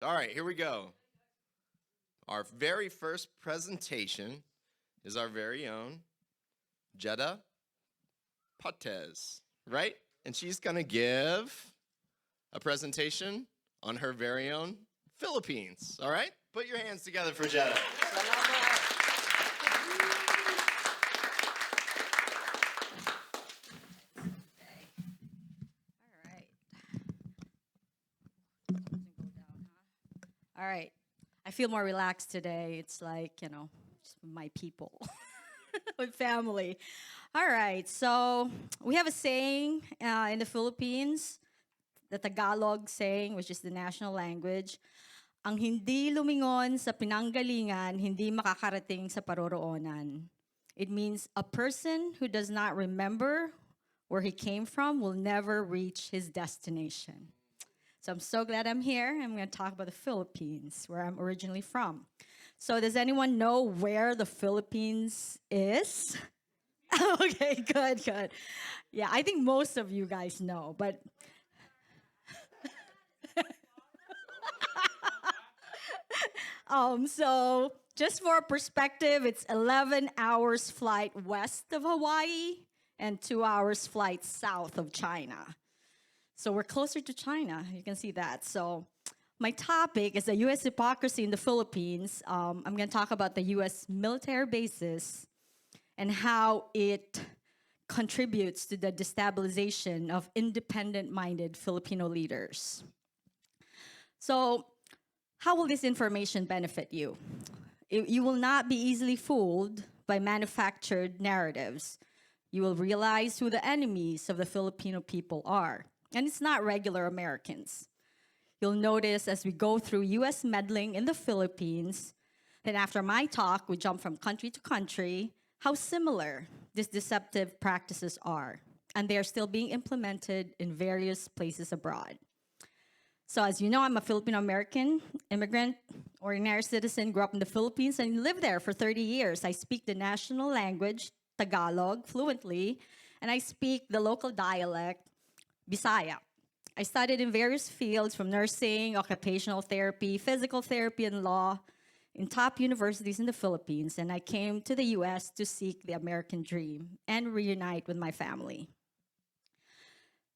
All right, here we go. Our very first presentation is our very own Djedah Patez, right? And she's going to give a presentation on her very own Philippines, all right? Put your hands together for Djedah. All right. I feel more relaxed today. It's like, just my people, with family. All right. So we have a saying in the Philippines, the Tagalog saying, which is the national language, ang hindi lumingon sa pinanggalingan, hindi makakarating sa paroroonan. It means a person who does not remember where he came from will never reach his destination. So I'm so glad I'm here. I'm going to talk about the Philippines, where I'm originally from. So does anyone know where the Philippines is? Okay, good. Yeah, I think most of you guys know, but so just for perspective, it's 11 hours flight west of Hawaii and 2 hours flight south of China. So we're closer to China. You can see that. So my topic is the U.S. hypocrisy in the Philippines. I'm going to talk about the U.S. military bases and how it contributes to the destabilization of independent-minded Filipino leaders. So how will this information benefit you? You will not be easily fooled by manufactured narratives. You will realize who the enemies of the Filipino people are. And it's not regular Americans. You'll notice as we go through US meddling in the Philippines, then after my talk, we jump from country to country, how similar these deceptive practices are. And they are still being implemented in various places abroad. So as you know, I'm a Filipino-American immigrant, ordinary citizen, grew up in the Philippines and lived there for 30 years. I speak the national language, Tagalog, fluently, and I speak the local dialect, Bisaya. I studied in various fields from nursing, occupational therapy, physical therapy, and law in top universities in the Philippines. And I came to the US to seek the American dream and reunite with my family.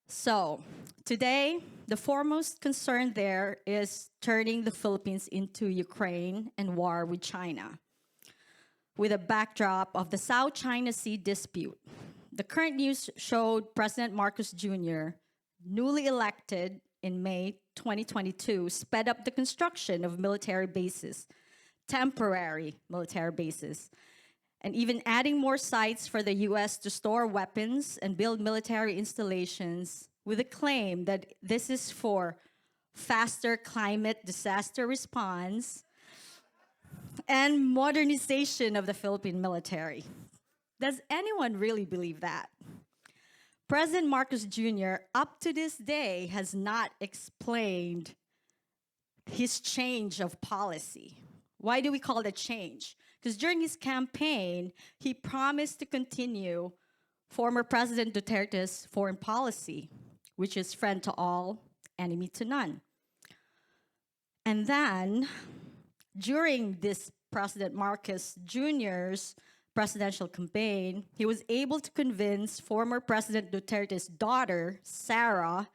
So today, the foremost concern there is turning the Philippines into Ukraine and war with China, with a backdrop of the South China Sea dispute. The current news showed President Marcos Jr., newly elected in May 2022, sped up the construction of military bases, temporary military bases, and even adding more sites for the US to store weapons and build military installations with a claim that this is for faster climate disaster response and modernization of the Philippine military. Does anyone really believe that? President Marcos Jr., up to this day, has not explained his change of policy. Why do we call it change? Because during his campaign, he promised to continue former President Duterte's foreign policy, which is friend to all, enemy to none. And then, during this President Marcos Jr.'s presidential campaign, he was able to convince former President Duterte's daughter, Sarah,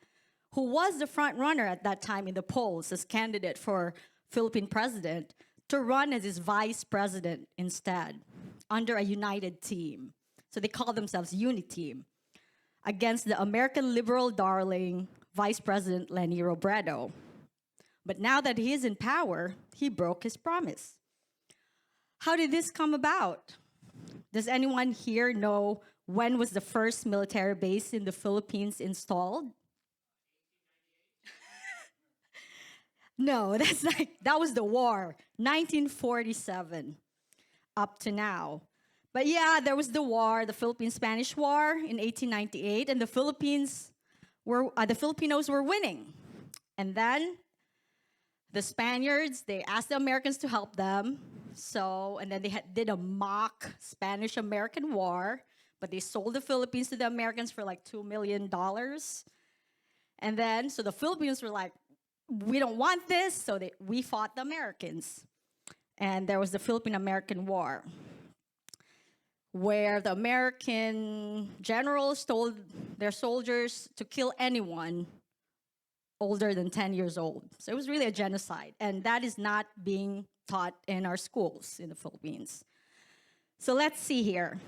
who was the front runner at that time in the polls as candidate for Philippine president, to run as his vice president instead, under a united team. So they call themselves Uniteam, against the American liberal darling, Vice President Leni Robredo. But now that he is in power, he broke his promise. How did this come about? Does anyone here know when was the first military base in the Philippines installed? No, that was the war, 1947, up to now. But yeah, there was the war, the Philippine-Spanish War in 1898, and the Filipinos were winning. And then the Spaniards, they asked the Americans to help them. And then they did a mock Spanish-American war, but they sold the Philippines to the Americans for like $2 million. And then, so the Filipinos were like, we don't want this, so we fought the Americans. And there was the Philippine-American War, where the American generals told their soldiers to kill anyone older than 10 years old. So it was really a genocide, and that is not being taught in our schools in the Philippines. So let's see here.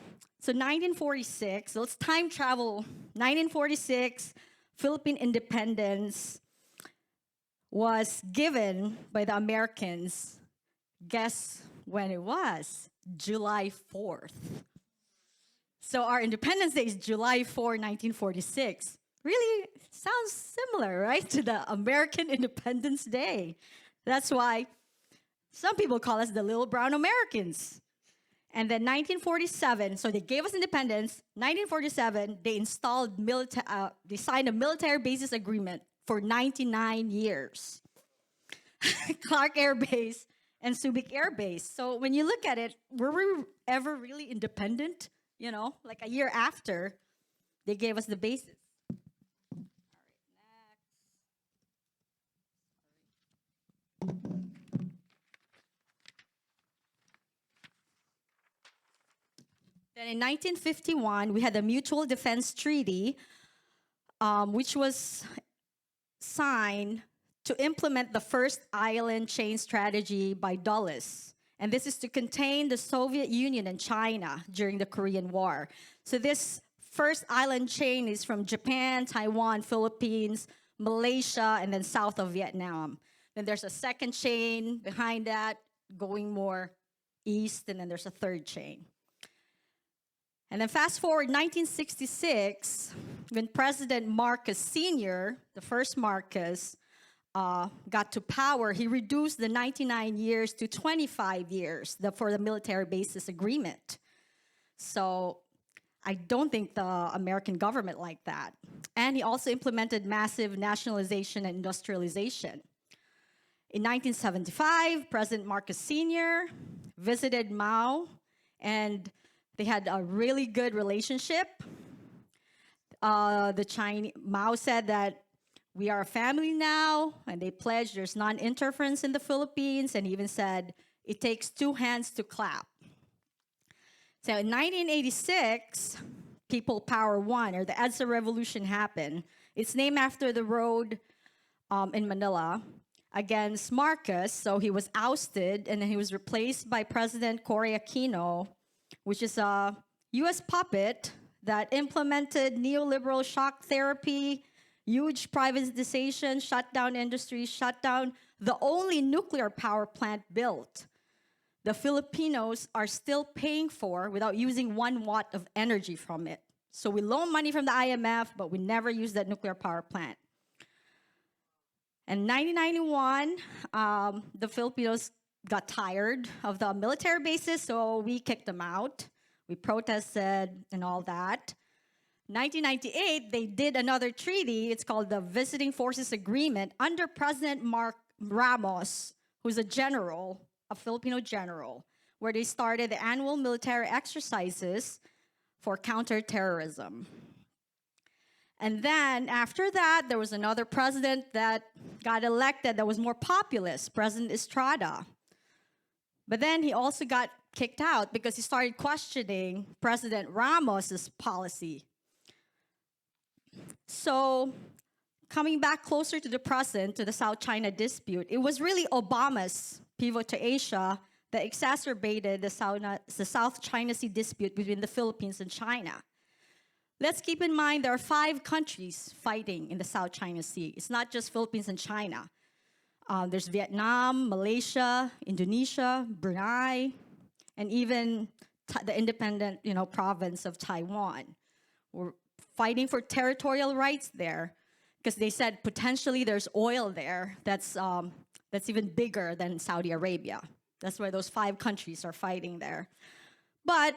So 1946, so let's time travel. 1946, Philippine independence was given by the Americans. Guess when it was? July 4th. So our Independence Day is July 4, 1946. Really sounds similar, right, to the American Independence Day. That's why some people call us the Little Brown Americans. And then 1947, so they gave us independence. 1947, they they signed a military bases agreement for 99 years. Clark Air Base and Subic Air Base. So when you look at it, were we ever really independent? You know, like a year after they gave us the bases. Then in 1951, we had the Mutual Defense Treaty, which was signed to implement the first island chain strategy by Dulles. And this is to contain the Soviet Union and China during the Korean War. So this first island chain is from Japan, Taiwan, Philippines, Malaysia, and then south of Vietnam. Then there's a second chain behind that, going more east, and then there's a third chain. And then fast forward 1966, when President Marcos Sr., the first Marcos, got to power, he reduced the 99 years to 25 years for the military bases agreement. So I don't think the American government liked that. And he also implemented massive nationalization and industrialization. In 1975, President Marcos Sr. visited Mao, and they had a really good relationship. Mao said that we are a family now, and they pledged there's non-interference in the Philippines, and he even said it takes two hands to clap. So in 1986, People Power One, or the EDSA Revolution, happened. It's named after the road in Manila against Marcos. So he was ousted, and then he was replaced by President Cory Aquino, which is a U.S. puppet that implemented neoliberal shock therapy, huge privatization, shut down industries, shut down the only nuclear power plant built. The Filipinos are still paying for without using 1 watt of energy from it. So we loan money from the IMF, but we never use that nuclear power plant. In 1991, the Filipinos got tired of the military bases, so we kicked them out. We protested and all that. 1998, they did another treaty. It's called the Visiting Forces Agreement under President Mark Ramos, who's a general, a Filipino general, where they started the annual military exercises for counterterrorism. And then after that, there was another president that got elected that was more populist, President Estrada. But then he also got kicked out because he started questioning President Ramos's policy. So coming back closer to the present, to the South China dispute, it was really Obama's pivot to Asia that exacerbated the South China Sea dispute between the Philippines and China. Let's keep in mind there are 5 countries fighting in the South China Sea. It's not just Philippines and China. There's Vietnam, Malaysia, Indonesia, Brunei, and even the independent, province of Taiwan. We're fighting for territorial rights there because they said potentially there's oil there that's even bigger than Saudi Arabia. That's why those 5 countries are fighting there. But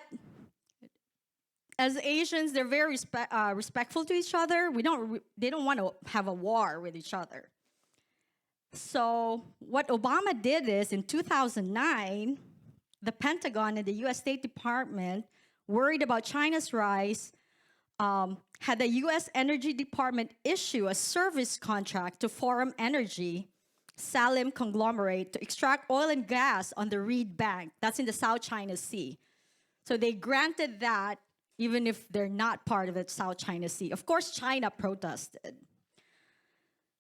as Asians, they're very respectful to each other. They don't want to have a war with each other. So what Obama did is, in 2009, the Pentagon and the U.S. State Department worried about China's rise had the U.S. Energy Department issue a service contract to Forum Energy, Salim conglomerate, to extract oil and gas on the Reed Bank. That's in the South China Sea. So they granted that even if they're not part of the South China Sea. Of course, China protested.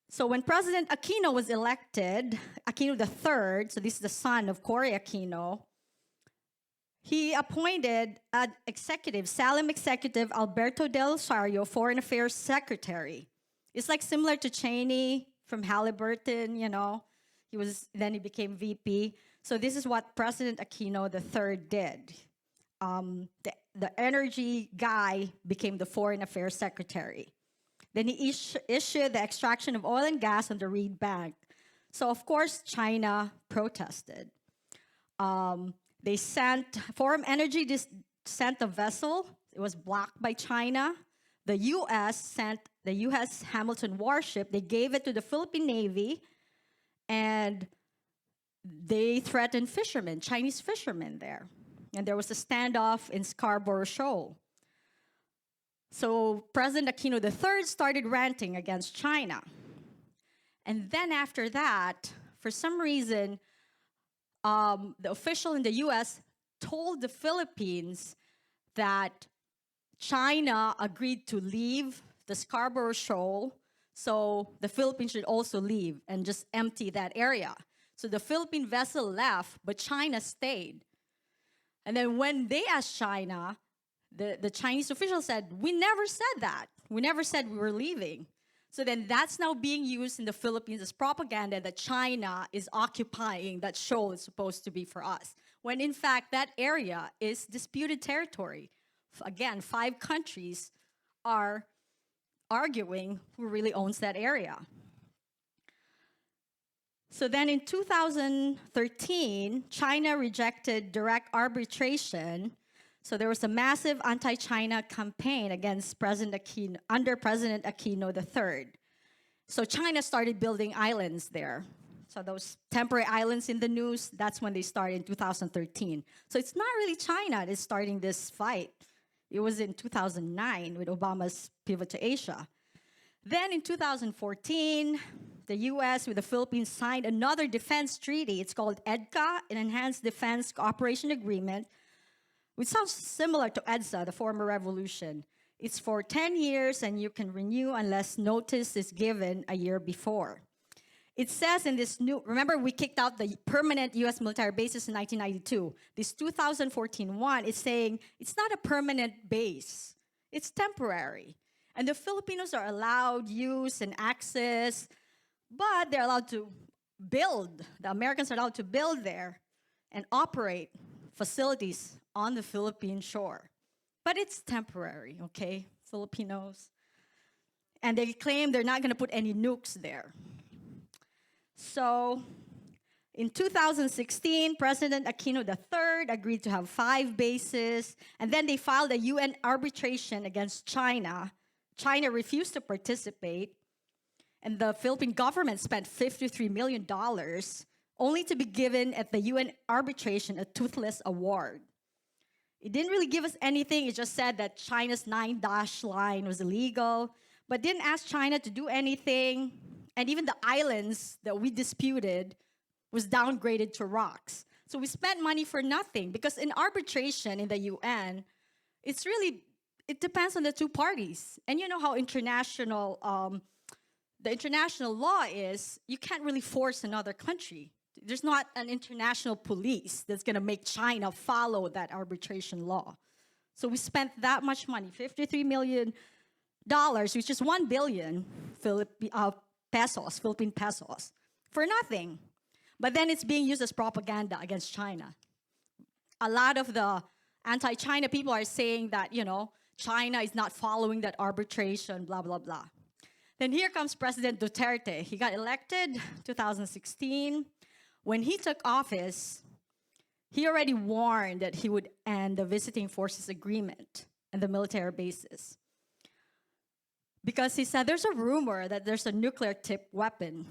So when President Aquino was elected, Aquino III, so this is the son of Cory Aquino, he appointed an executive, Salim executive Alberto Del Sario, Foreign Affairs Secretary. It's like similar to Cheney from Halliburton, you know. Then he became VP. So this is what President Aquino III did. The energy guy became the Foreign Affairs Secretary. Then he issued the extraction of oil and gas on the Reed Bank. So of course, China protested. Forum Energy sent a vessel. It was blocked by China. The U.S. sent the U.S. Hamilton warship. They gave it to the Philippine Navy, and they threatened fishermen, Chinese fishermen there. And there was a standoff in Scarborough Shoal. So President Aquino III started ranting against China. And then after that, for some reason, the official in the U.S. told the Philippines that China agreed to leave the Scarborough Shoal, so the Philippines should also leave and just empty that area. So the Philippine vessel left, but China stayed. And then when they asked China, the Chinese official said, we never said that. We never said we were leaving. So then that's now being used in the Philippines as propaganda that China is occupying that shoal is supposed to be for us. When in fact, that area is disputed territory. Again, 5 countries are arguing who really owns that area. So then in 2013, China rejected direct arbitration. So there was a massive anti-China campaign against under President Aquino III. So China started building islands there. So those temporary islands in the news, that's when they started in 2013. So it's not really China that's starting this fight. It was in 2009 with Obama's pivot to Asia. Then in 2014, the U.S. with the Philippines signed another defense treaty. It's called EDCA, an Enhanced Defense Cooperation Agreement, which sounds similar to EDSA, the former revolution. It's for 10 years, and you can renew unless notice is given a year before. It says in this new, remember we kicked out the permanent U.S. military bases in 1992. This 2014 one is saying it's not a permanent base. It's temporary. And the Filipinos are allowed use and access, but they're allowed to build. The Americans are allowed to build there and operate facilities on the Philippine shore. But it's temporary, okay, Filipinos? And they claim they're not going to put any nukes there. So in 2016, President Aquino III agreed to have 5 bases, and then they filed a UN arbitration against China. China refused to participate, and the Philippine government spent $53 million only to be given at the UN arbitration a toothless award. It didn't really give us anything. It just said that China's 9-dash line was illegal, but didn't ask China to do anything. And even the islands that we disputed was downgraded to rocks. So we spent money for nothing, because in arbitration in the UN, it depends on the 2 parties. And you know how the international law is, you can't really force another country. There's not an international police that's going to make China follow that arbitration law. So we spent that much money, $53 million, which is 1 billion Philippine pesos, for nothing. But then it's being used as propaganda against China. A lot of the anti-China people are saying that, you know, China is not following that arbitration, blah, blah, blah. Then here comes President Duterte. He got elected 2016. When he took office, he already warned that he would end the visiting forces agreement and the military bases. Because he said there's a rumor that there's a nuclear-tipped weapon.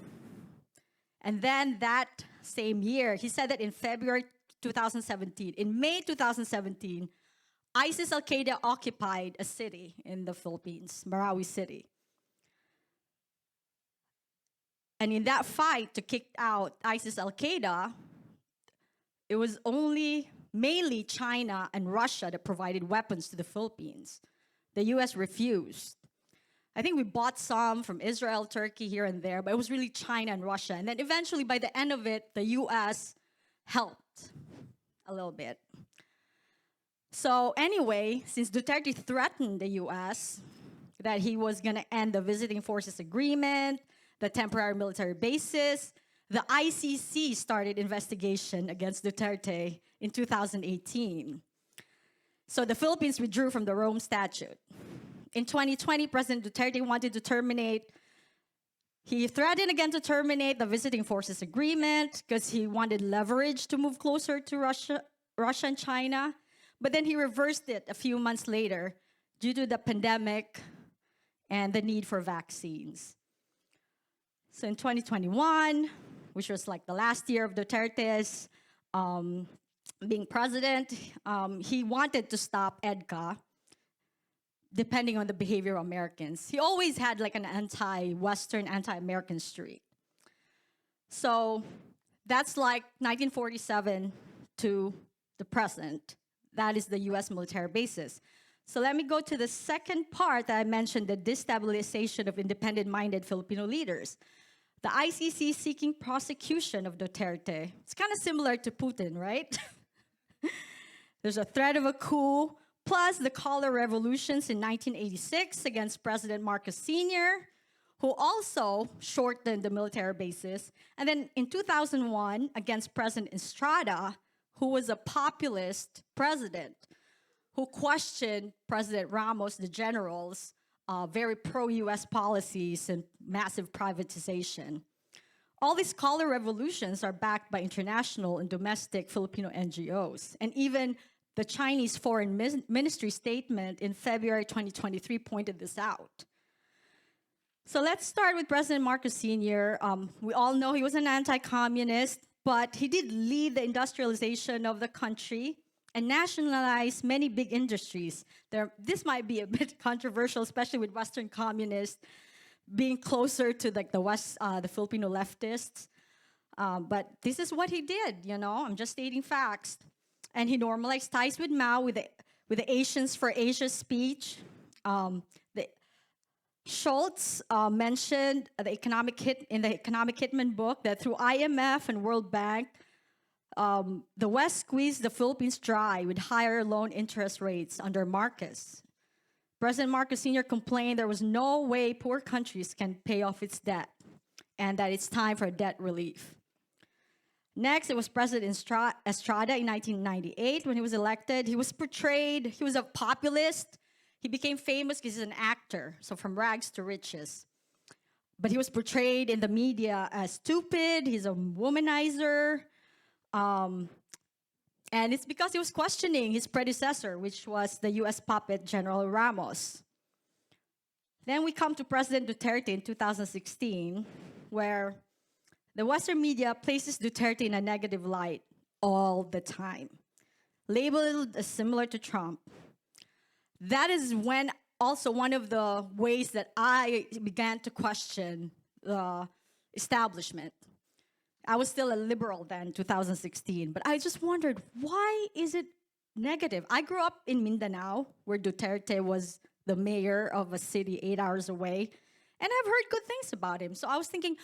And then that same year, he said that in February 2017, in May 2017, ISIS Al-Qaeda occupied a city in the Philippines, Marawi City. And in that fight to kick out ISIS Al-Qaeda, it was only mainly China and Russia that provided weapons to the Philippines. The US refused. I think we bought some from Israel, Turkey, here and there, but it was really China and Russia. And then eventually, by the end of it, the US helped a little bit. So anyway, since Duterte threatened the US that he was going to end the Visiting Forces Agreement, the temporary military bases, the ICC started investigation against Duterte in 2018. So the Philippines withdrew from the Rome Statute. In 2020, President Duterte wanted to terminate. He threatened again to terminate the Visiting Forces Agreement because he wanted leverage to move closer to Russia and China. But then he reversed it a few months later due to the pandemic and the need for vaccines. So in 2021, which was like the last year of Duterte's being president, he wanted to stop EDCA, depending on the behavior of Americans. He always had like an anti-Western, anti-American streak. So that's like 1947 to the present. That is the US military bases. So let me go to the second part that I mentioned, the destabilization of independent-minded Filipino leaders. The ICC seeking prosecution of Duterte. It's kind of similar to Putin, right? There's a threat of a coup, plus the color revolutions in 1986 against President Marcos Sr., who also shortened the military bases. And then in 2001, against President Estrada, who was a populist president, who questioned President Ramos, the general's very pro-US policies and massive privatization. All these color revolutions are backed by international and domestic Filipino NGOs. And even the Chinese Foreign Ministry statement in February 2023 pointed this out. So let's start with President Marcos Sr. We all know he was an anti-communist, but he did lead the industrialization of the country and nationalize many big industries. This might be a bit controversial, especially with Western communists being closer to like the Filipino leftists. But this is what he did, you know, I'm just stating facts. And he normalized ties with Mao with the Asians for Asia speech. Schultz mentioned the economic Hitman book that through IMF and World Bank, the West squeezed the Philippines dry with higher loan interest rates under Marcos. President Marcos Sr. complained there was no way poor countries can pay off its debt and that it's time for debt relief. Next, it was President Estrada in 1998 when he was elected. He was portrayed, he was a populist. He became famous because he's an actor, so from rags to riches. But he was portrayed in the media as stupid, he's a womanizer, and it's because he was questioning his predecessor, which was the US puppet General Ramos. Then we come to President Duterte in 2016, where the Western media places Duterte in a negative light all the time, labeled as similar to Trump. That is when also one of the ways that I began to question the establishment. I was still a liberal then, 2016, but I just wondered, why is it negative? I grew up in Mindanao, where Duterte was the mayor of a city 8 hours away, and I've heard good things about him. So I was thinking,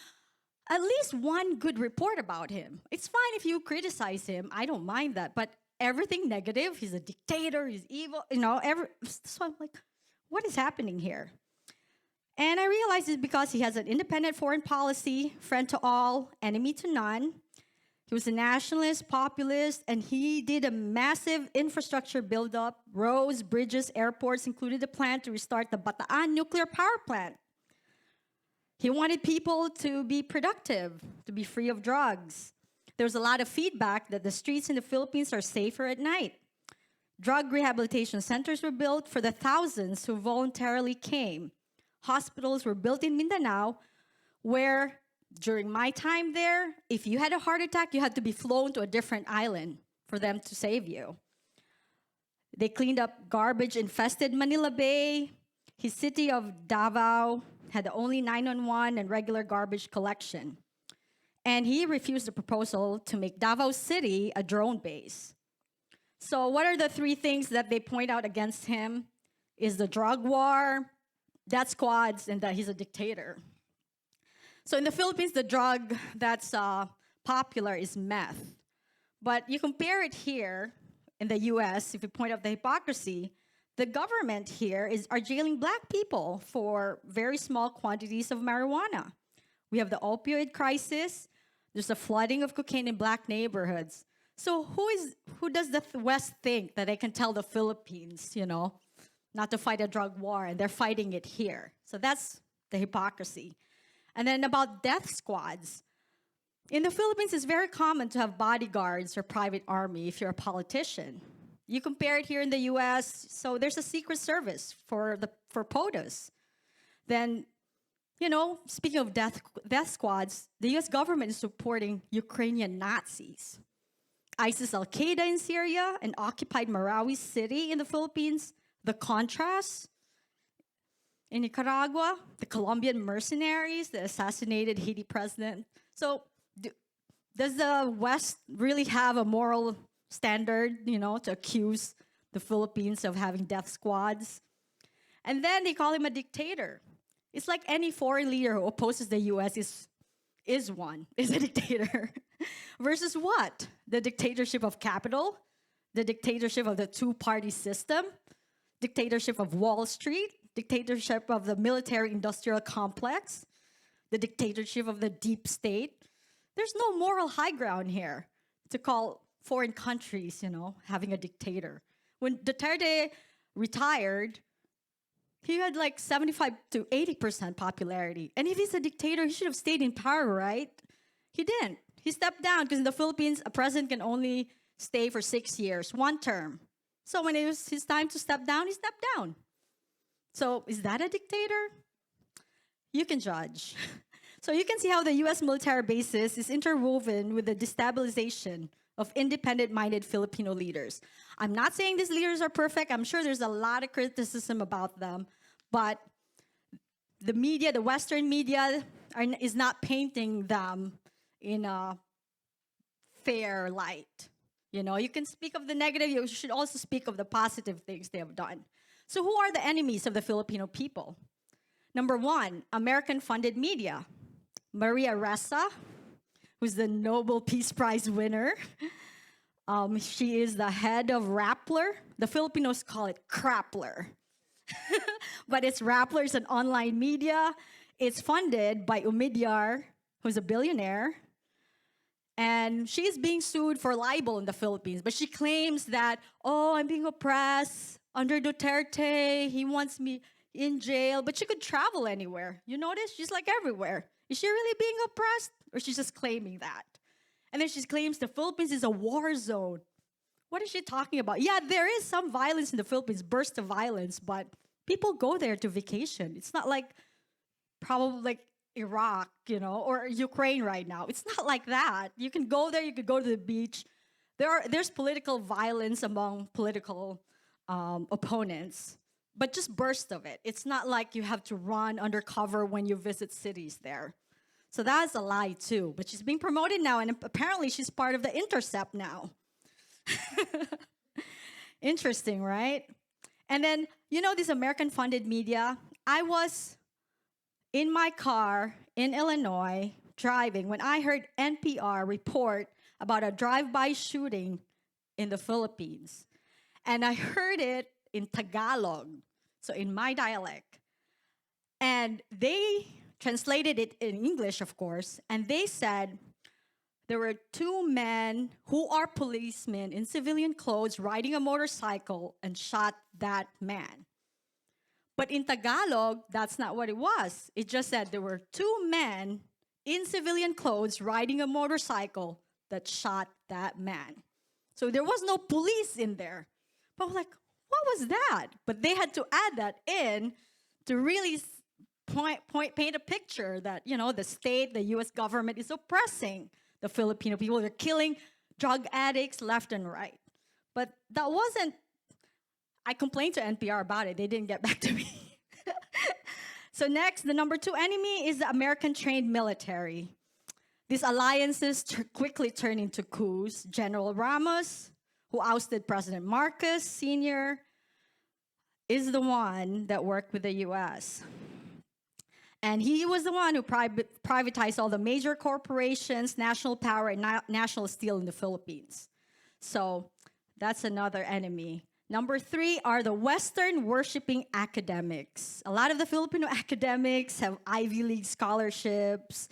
at least one good report about him. It's fine if you criticize him, I don't mind that, but everything negative, he's a dictator, he's evil, you know, so I'm like, what is happening here? And I realized it's because he has an independent foreign policy, friend to all, enemy to none. He was a nationalist, populist, and he did a massive infrastructure buildup, roads, bridges, airports, included the plan to restart the Bataan nuclear power plant. He wanted people to be productive, to be free of drugs. There was a lot of feedback that the streets in the Philippines are safer at night. Drug rehabilitation centers were built for the thousands who voluntarily came. Hospitals were built in Mindanao, where during my time there, if you had a heart attack, you had to be flown to a different island for them to save you. They cleaned up garbage-infested Manila Bay. His city of Davao had the only 911 and regular garbage collection. And he refused the proposal to make Davao City a drone base. So what are the three things that they point out against him? Is the drug war, death squads, and that he's a dictator. So in the Philippines, the drug that's popular is meth. But you compare it here in the US, if you point out the hypocrisy, the government here are jailing black people for very small quantities of marijuana. We have the opioid crisis. There's a flooding of cocaine in black neighborhoods. So who does the West think that they can tell the Philippines, not to fight a drug war, and they're fighting it here? So that's the hypocrisy. And then about death squads. In the Philippines, it's very common to have bodyguards or private army if you're a politician. You compare it here in the US, so there's a secret service for POTUS. Then, speaking of death squads, the US government is supporting Ukrainian Nazis. ISIS Al-Qaeda in Syria and occupied Marawi City in the Philippines, the Contras in Nicaragua, the Colombian mercenaries that assassinated Haiti president. So does the West really have a moral standard, to accuse the Philippines of having death squads? And then they call him a dictator. It's like any foreign leader who opposes the US is a dictator. Versus what? The dictatorship of capital, the dictatorship of the two-party system, dictatorship of Wall Street, dictatorship of the military-industrial complex, the dictatorship of the deep state. There's no moral high ground here to call foreign countries, having a dictator. When Duterte retired, he had like 75 to 80% popularity. And if he's a dictator, he should have stayed in power, right? He didn't. He stepped down because in the Philippines, a president can only stay for 6 years, one term. So when it was his time to step down, he stepped down. So is that a dictator? You can judge. So you can see how the US military bases is interwoven with the destabilization of independent-minded Filipino leaders. I'm not saying these leaders are perfect. I'm sure there's a lot of criticism about them. But the media, the Western media, is not painting them in a fair light. You can speak of the negative. You should also speak of the positive things they have done. So who are the enemies of the Filipino people? Number one, American-funded media. Maria Ressa, who's the Nobel Peace Prize winner. She is the head of Rappler. The Filipinos call it Crappler. But it's Rappler. It's an online media. It's funded by Umidyar, who's a billionaire. And she's being sued for libel in the Philippines. But she claims that, I'm being oppressed under Duterte. He wants me in jail. But she could travel anywhere. You notice? She's like everywhere. Is she really being oppressed? Or she's just claiming that? And then she claims the Philippines is a war zone. What is she talking about? Yeah, there is some violence in the Philippines, burst of violence, but people go there to vacation. It's not like probably like Iraq, or Ukraine right now. It's not like that. You can go there, you could go to the beach. There's political violence among political opponents, but just burst of it. It's not like you have to run undercover when you visit cities there. So that's a lie too. But she's being promoted now, and apparently she's part of the Intercept now. Interesting, right? And then, this American-funded media, I was in my car in Illinois driving when I heard NPR report about a drive-by shooting in the Philippines. And I heard it in Tagalog, so in my dialect. And they translated it in English, of course, and they said there were two men who are policemen in civilian clothes riding a motorcycle and shot that man. But in Tagalog, that's not what it was. It just said there were two men in civilian clothes riding a motorcycle that shot that man. So there was no police in there. But I was like, what was that? But they had to add that in to really paint a picture that, the state, the US government is oppressing the Filipino people. They're killing drug addicts left and right. But that wasn't I complained to NPR about it. They didn't get back to me. So next, the number 2 enemy is the American-trained military. These alliances quickly turn into coups. General Ramos, who ousted President Marcos Sr., is the one that worked with the U.S. And he was the one who privatized all the major corporations, national power, and national steel in the Philippines. So that's another enemy. Number 3 are the Western worshiping academics. A lot of the Filipino academics have Ivy League scholarships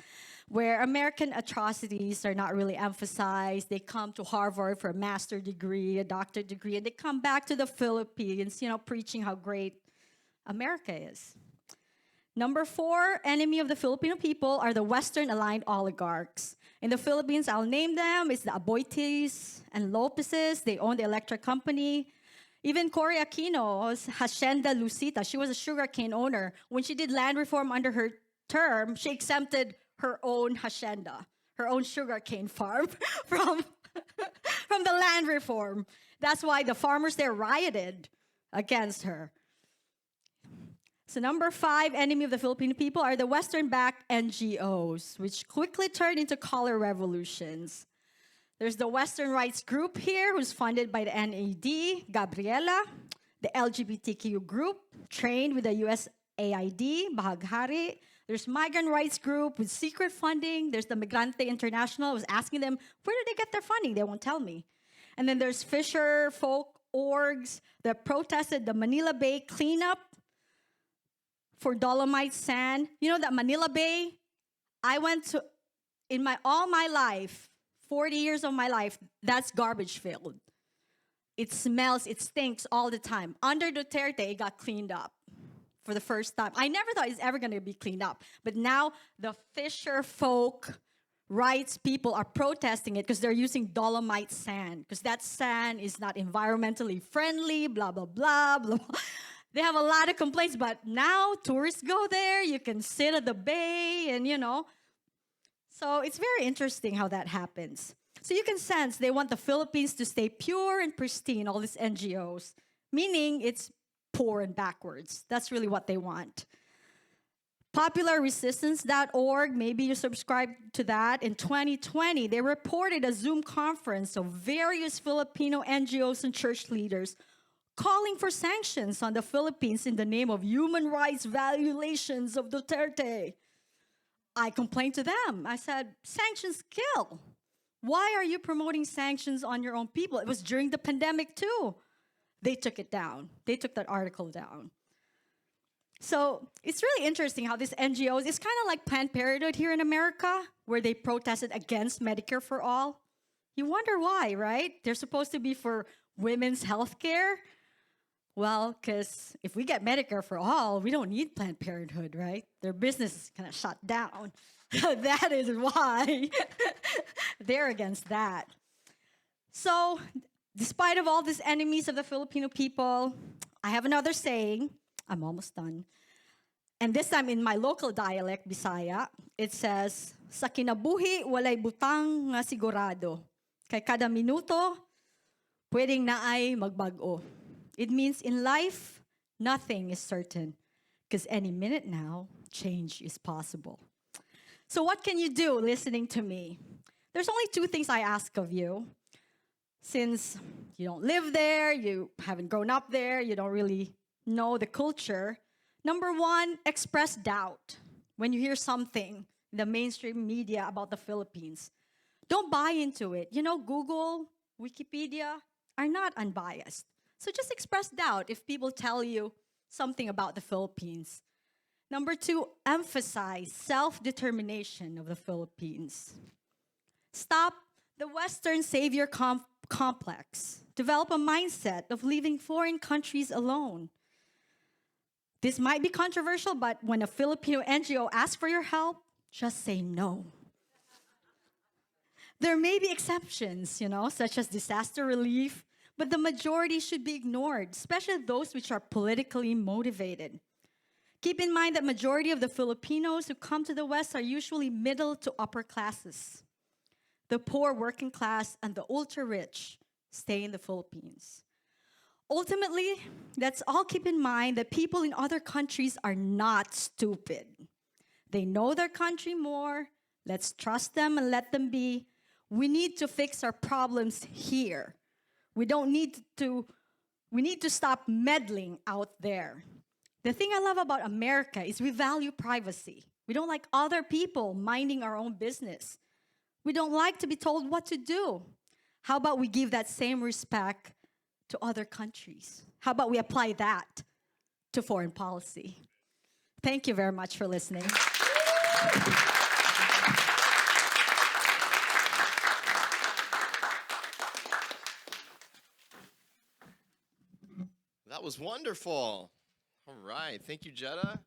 where American atrocities are not really emphasized. They come to Harvard for a master's degree, a doctorate degree, and they come back to the Philippines, preaching how great America is. Number 4 enemy of the Filipino people are the Western-aligned oligarchs. In the Philippines, I'll name them. It's the Aboitiz and Lopez's. They own the electric company. Even Cory Aquino's Hacienda Lucita, she was a sugarcane owner. When she did land reform under her term, she exempted her own hacienda, her own sugarcane farm from the land reform. That's why the farmers there rioted against her. So number 5 enemy of the Filipino people are the Western-backed NGOs, which quickly turned into color revolutions. There's the Western Rights Group here, who's funded by the NAD, Gabriela, the LGBTQ group, trained with the USAID, Bahaghari. There's Migrant Rights Group with secret funding. There's the Migrante International. I was asking them, where do they get their funding? They won't tell me. And then there's Fisher folk orgs that protested the Manila Bay cleanup for dolomite sand. You know that Manila Bay, I went to, all my life, 40 years of my life, that's garbage filled. It smells, it stinks all the time. Under Duterte, it got cleaned up for the first time. I never thought it's ever going to be cleaned up. But now the Fisher folk rights people are protesting it because they're using dolomite sand, because that sand is not environmentally friendly, blah, blah, blah, blah. They have a lot of complaints, but now tourists go there. You can sit at the bay and, So it's very interesting how that happens. So you can sense they want the Philippines to stay pure and pristine, all these NGOs, meaning it's poor and backwards. That's really what they want. Popularresistance.org, maybe you subscribe to that. In 2020, they reported a Zoom conference of various Filipino NGOs and church leaders calling for sanctions on the Philippines in the name of human rights violations of Duterte. I complained to them. I said, sanctions kill. Why are you promoting sanctions on your own people? It was during the pandemic too. They took it down. They took that article down. So it's really interesting how these NGOs, it's kind of like Planned Parenthood here in America, where they protested against Medicare for all. You wonder why, right? They're supposed to be for women's health care. Well, because if we get Medicare for all, we don't need Planned Parenthood, right? Their business is kind of shut down. That is why they're against that. So, despite of all these enemies of the Filipino people, I have another saying. I'm almost done. And this time in my local dialect, Bisaya, it says, sa kinabuhi walay butang nga sigurado. Kay kada minuto, pwedeng naay magbago. It means in life, nothing is certain, because any minute now, change is possible. So what can you do listening to me? There's only 2 things I ask of you. Since you don't live there, you haven't grown up there, you don't really know the culture. Number 1, express doubt when you hear something in the mainstream media about the Philippines. Don't buy into it. Google, Wikipedia are not unbiased. So just express doubt if people tell you something about the Philippines. Number 2, emphasize self-determination of the Philippines. Stop the Western savior complex. Develop a mindset of leaving foreign countries alone. This might be controversial, but when a Filipino NGO asks for your help, just say no. There may be exceptions, such as disaster relief, but the majority should be ignored, especially those which are politically motivated. Keep in mind that majority of the Filipinos who come to the West are usually middle to upper classes. The poor, working class, and the ultra-rich stay in the Philippines. Ultimately, let's all keep in mind that people in other countries are not stupid. They know their country more. Let's trust them and let them be. We need to fix our problems here. We need to stop meddling out there. The thing I love about America is we value privacy. We don't like other people minding our own business. We don't like to be told what to do. How about we give that same respect to other countries? How about we apply that to foreign policy? Thank you very much for listening. That was wonderful. All right. Thank you, Djedah.